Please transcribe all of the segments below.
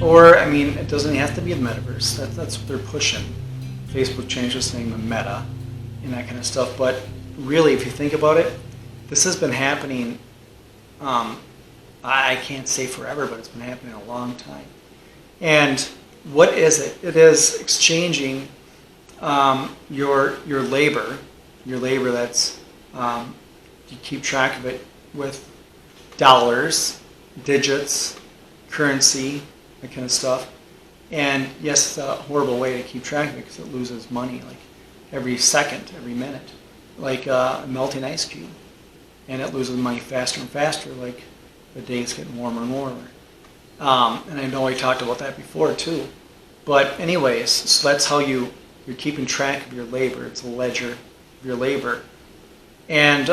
Or, I mean, it doesn't have to be the metaverse. That's what they're pushing. Facebook changed its name to Meta and that kind of stuff. But really, if you think about it, this has been happening, I can't say forever, but it's been happening a long time. And what is it? It is exchanging your labor that's, you keep track of it with dollars, digits, currency, that kind of stuff. And yes, it's a horrible way to keep track of it because it loses money like every second, every minute, like a melting ice cube. And it loses money faster and faster, like the days getting warmer and warmer. And I know I talked about that before too. But anyways, so that's how you're keeping track of your labor. It's a ledger of your labor. And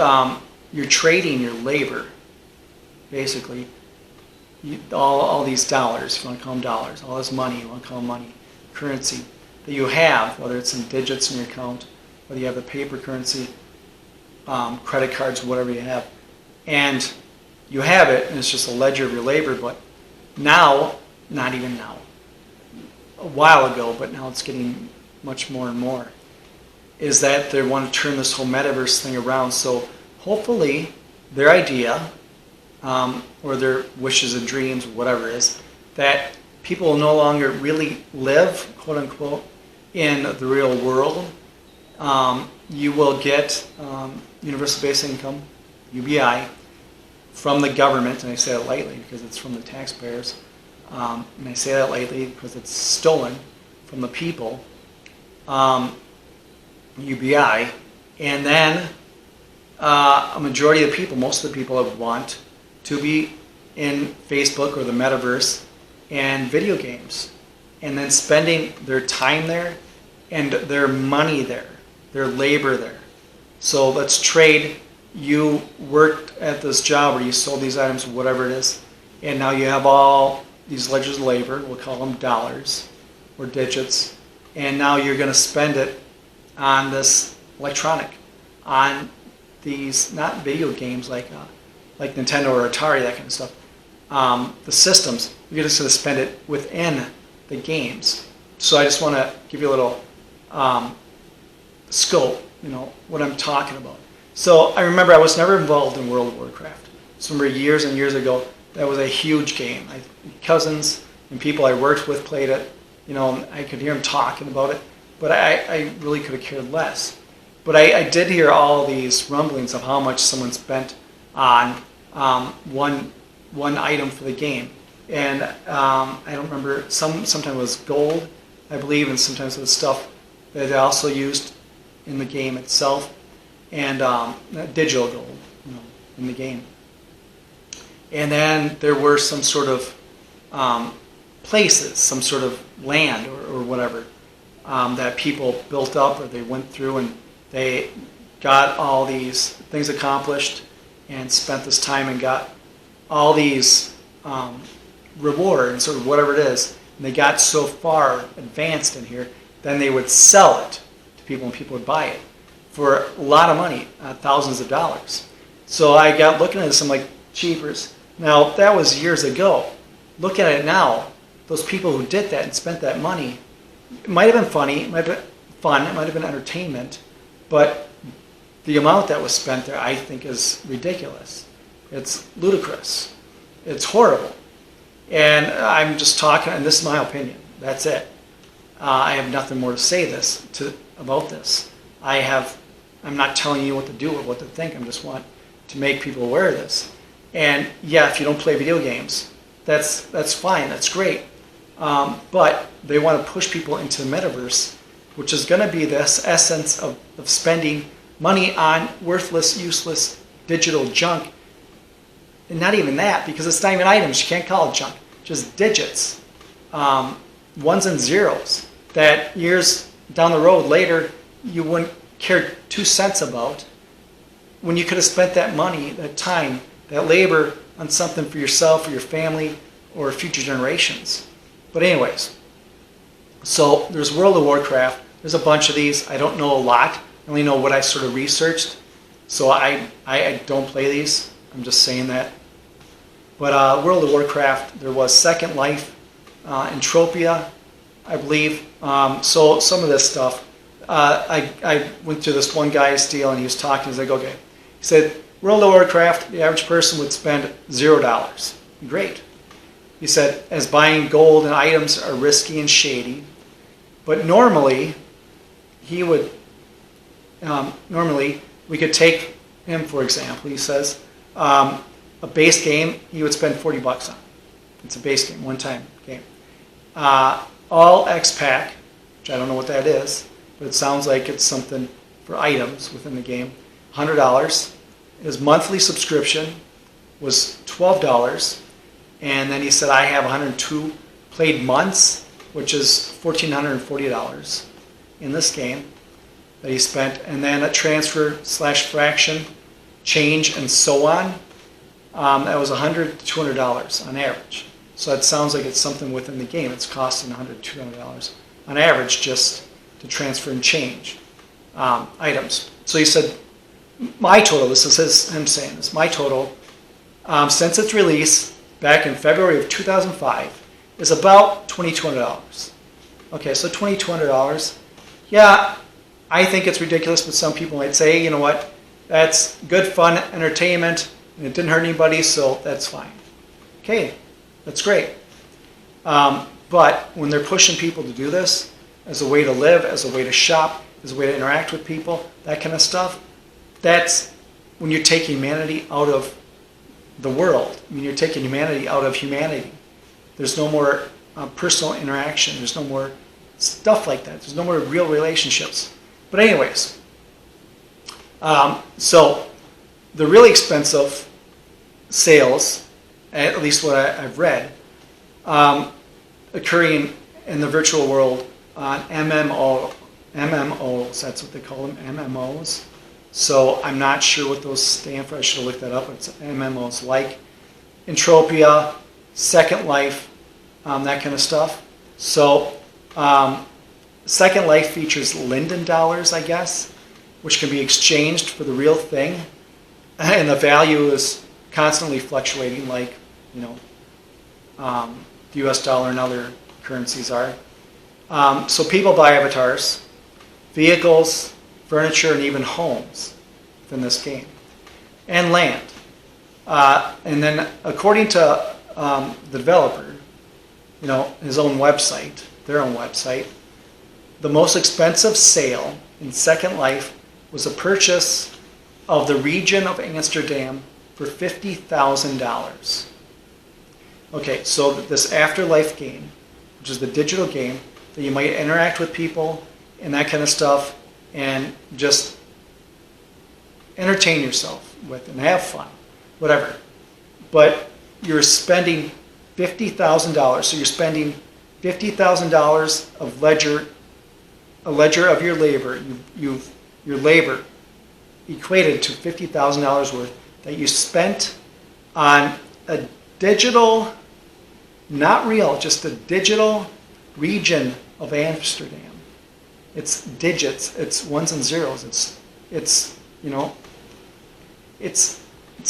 you're trading your labor, basically. All these dollars, if you want to call them dollars, all this money, you want to call them money, currency that you have, whether it's in digits in your account, whether you have the paper currency, credit cards, whatever you have. And you have it, and it's just a ledger of your labor, but now, not even now, a while ago, but now it's getting much more and more, is that they want to turn this whole metaverse thing around. So hopefully their idea, or their wishes and dreams, whatever it is, that people will no longer really live, quote unquote, in the real world. You will get universal basic income, UBI, from the government, and I say that lightly because it's from the taxpayers, and I say that lightly because it's stolen from the people, UBI, and then a majority of the people, most of the people that want to be in Facebook or the metaverse and video games, and then spending their time there and their money there, their labor there. So let's trade. You worked at this job or you sold these items, whatever it is, and now you have all these ledgers of labor, we'll call them dollars or digits, and now you're going to spend it on this electronic, on these, not video games like Nintendo or Atari, that kind of stuff, the systems. You're just going to spend it within the games. So I just want to give you a little scope, what I'm talking about. So I remember I was never involved in World of Warcraft. So I remember years and years ago, that was a huge game. Cousins and people I worked with played it. I could hear them talking about it, but I really could have cared less. But I did hear all these rumblings of how much someone spent on one item for the game. And I don't remember, sometimes it was gold, I believe, and sometimes it was stuff that they also used in the game itself, and digital gold, in the game. And then there were some sort of places, some sort of land or whatever, that people built up or they went through and they got all these things accomplished and spent this time and got all these rewards or whatever it is. And they got so far advanced in here, then they would sell it to people and people would buy it for a lot of money, thousands of dollars. So I got looking at this, I'm like, jeepers. Now, that was years ago. Look at it now. Those people who did that and spent that money, it might have been funny, it might have been fun, it might have been entertainment, but the amount that was spent there, I think, is ridiculous. It's ludicrous. It's horrible. And I'm just talking, and this is my opinion. That's it. I have nothing more to say about this. I'm not telling you what to do or what to think. I just want to make people aware of this. And yeah, if you don't play video games, that's fine. That's great. But they want to push people into the metaverse, which is going to be this essence of spending money on worthless, useless digital junk. And not even that, because it's not even items. You can't call it junk. Just digits, ones and zeros, that years down the road later you wouldn't care 2 cents about, when you could have spent that money, that time, that labor on something for yourself or your family or future generations. But anyways, so there's World of Warcraft. There's a bunch of these. I don't know a lot. I only know what I sort of researched. So I don't play these. I'm just saying that. But World of Warcraft, there was Second Life, Entropia, I believe. So some of this stuff. I went to this one guy's deal and he was talking. He's like, okay. He said, World of Warcraft, the average person would spend $0. Great. He said, as buying gold and items are risky and shady, but normally he would, normally we could take him, for example. He says, a base game he would spend $40 on. It's a base game, one-time game. All X-Pack, which I don't know what that is, but it sounds like it's something for items within the game, $100. His monthly subscription was $12. And then he said, I have 102 played months, which is $1,440 in this game that he spent. And then a transfer / fraction, change, and so on. That was $100 to $200 on average. So it sounds like it's something within the game. It's costing $100 to $200 on average just to transfer and change items. So he said, my total, this is him saying this, my total, since its release back in February of 2005, is about $2,200. Okay, so $2,200. Yeah, I think it's ridiculous, but some people might say, you know what, that's good fun entertainment, and it didn't hurt anybody, so that's fine. Okay, that's great. But when they're pushing people to do this as a way to live, as a way to shop, as a way to interact with people, that kind of stuff, that's when you're taking humanity out of the world. I mean, you're taking humanity out of humanity. There's no more personal interaction. There's no more stuff like that. There's no more real relationships. But anyways, so the really expensive sales, at least what I've read, occurring in the virtual world on MMOs, that's what they call them, MMOs. So I'm not sure what those stand for. I should have looked that up. It's MMOs like Entropia, Second Life, that kind of stuff. So Second Life features Linden dollars, I guess, which can be exchanged for the real thing. And the value is constantly fluctuating like, you know, the US dollar and other currencies are. So people buy avatars, vehicles, furniture, and even homes within this game, and land. And then according to the developer, you know, his own website, their own website, the most expensive sale in Second Life was a purchase of the region of Amsterdam for $50,000. Okay, so this Afterlife game, which is the digital game that you might interact with people and that kind of stuff, and just entertain yourself with and have fun, whatever. But you're spending $50,000, so you're spending $50,000 of a ledger of your labor. Your labor equated to $50,000 worth that you spent on a digital, not real, just a digital region of Amsterdam. It's digits. It's ones and zeros. It's you know, it's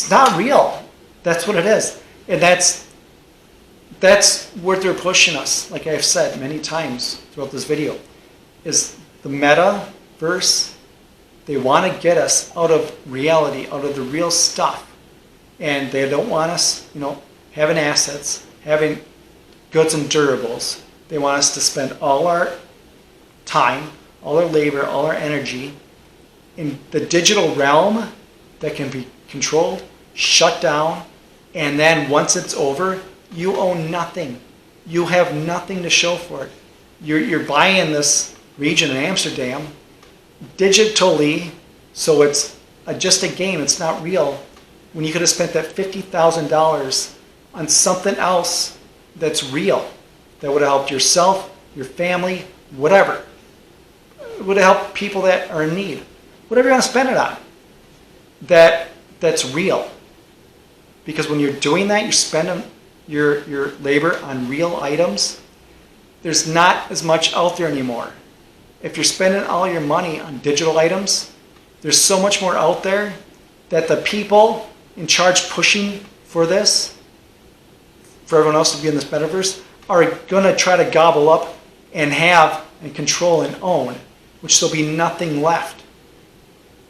not real. That's what it is, and that's what they're pushing us. Like I've said many times throughout this video, is the metaverse. They want to get us out of reality, out of the real stuff, and they don't want us, you know, having assets, having goods and durables. They want us to spend all our time, all our labor, all our energy in the digital realm that can be controlled, shut down, and then once it's over, you own nothing. You have nothing to show for it. You're buying this region in Amsterdam digitally, so it's just a game. It's not real. When you could have spent that $50,000 on something else that's real, that would have helped yourself, your family, whatever. It would have helped people that are in need. Whatever you want to spend it on, that's real. Because when you're doing that, you're spending your labor on real items. There's not as much out there anymore. If you're spending all your money on digital items, there's so much more out there that the people in charge pushing for this, for everyone else to be in this metaverse, are going to try to gobble up and have and control and own, which there'll be nothing left.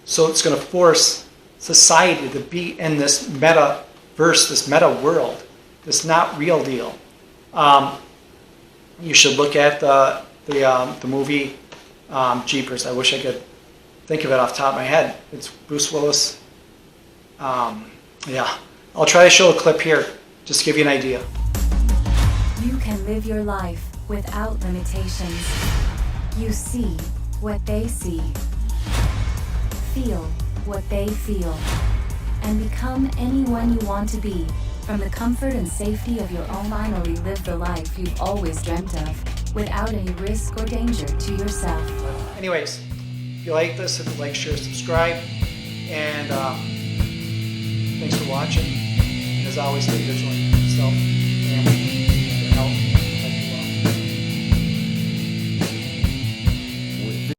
So it's going to force society to be in this metaverse, this meta world, this not real deal. You should look at the movie Jeepers. I wish I could think of it off the top of my head. It's Bruce Willis. Yeah, I'll try to show a clip here, just to give you an idea. You can live your life without limitations. You see what they see, feel what they feel, and become anyone you want to be from the comfort and safety of your own mind, or relive the life you've always dreamt of without any risk or danger to yourself. Anyways, if you like this, hit the like, share, subscribe, and thanks for watching. And as always, stay vigilant.